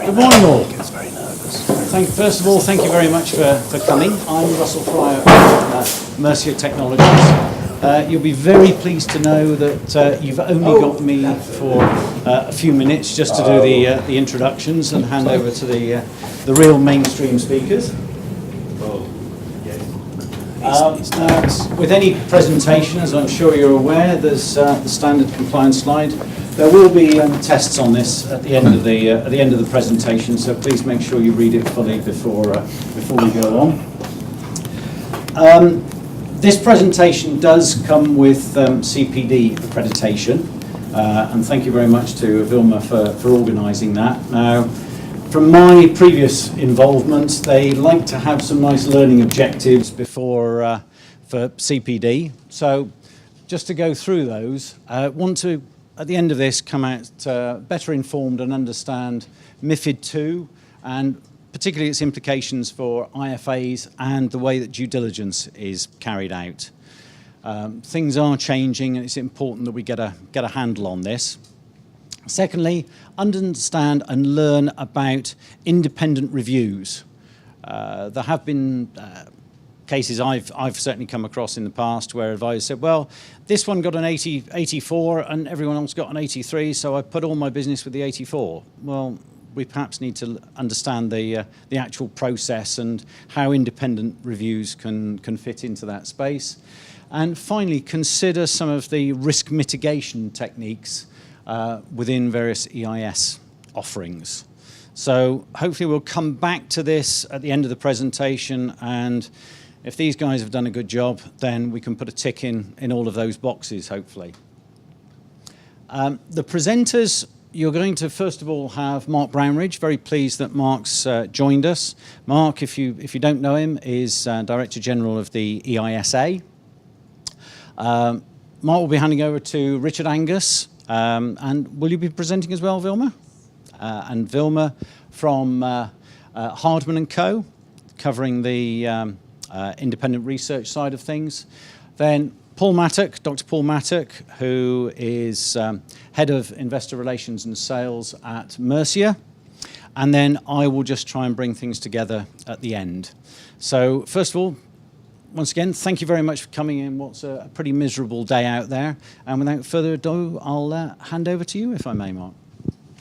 Good morning, all. Gets very nervous. First of all, thank you very much for coming. I'm Russell Fryer of Mercia Technologies. You'll be very pleased to know that you've only got me for a few minutes just to do the introductions and hand over to the real mainstream speakers. With any presentation, as I'm sure you're aware, there's the standard compliance slide. There will be tests on this at the end of the presentation, so please make sure you read it fully before we go on. This presentation does come with CPD accreditation, and thank you very much to Vilma for organising that. Now, from my previous involvement, they like to have some nice learning objectives for CPD. So, just to go through those, I want to, at the end of this, come out better informed and understand MiFID II and particularly its implications for IFAs and the way that due diligence is carried out. Things are changing, and it's important that we get a handle on this. Secondly, understand and learn about independent reviews. There have been cases I've certainly come across in the past where advisors said, well, this one got an 84 and everyone else got an 83, so I put all my business with the 84. Well, we perhaps need to understand the actual process and how independent reviews can fit into that space. And finally, consider some of the risk mitigation techniques within various EIS offerings. So hopefully we'll come back to this at the end of the presentation, and if these guys have done a good job, then we can put a tick in all of those boxes, hopefully. The presenters, you're going to first of all have Mark Brownridge. Very pleased that Mark's joined us. Mark, if you don't know him, is Director General of the EISA. Mark will be handing over to Richard Angus. And will you be presenting as well, Vilma? And Vilma from Hardman and Co, covering the independent research side of things. Then Paul Mattock, Dr. Paul Mattock, who is Head of Investor Relations and Sales at Mercia. And then I will just try and bring things together at the end. So first of all, once again, thank you very much for coming in what's a pretty miserable day out there. And without further ado, I'll hand over to you, if I may, Mark.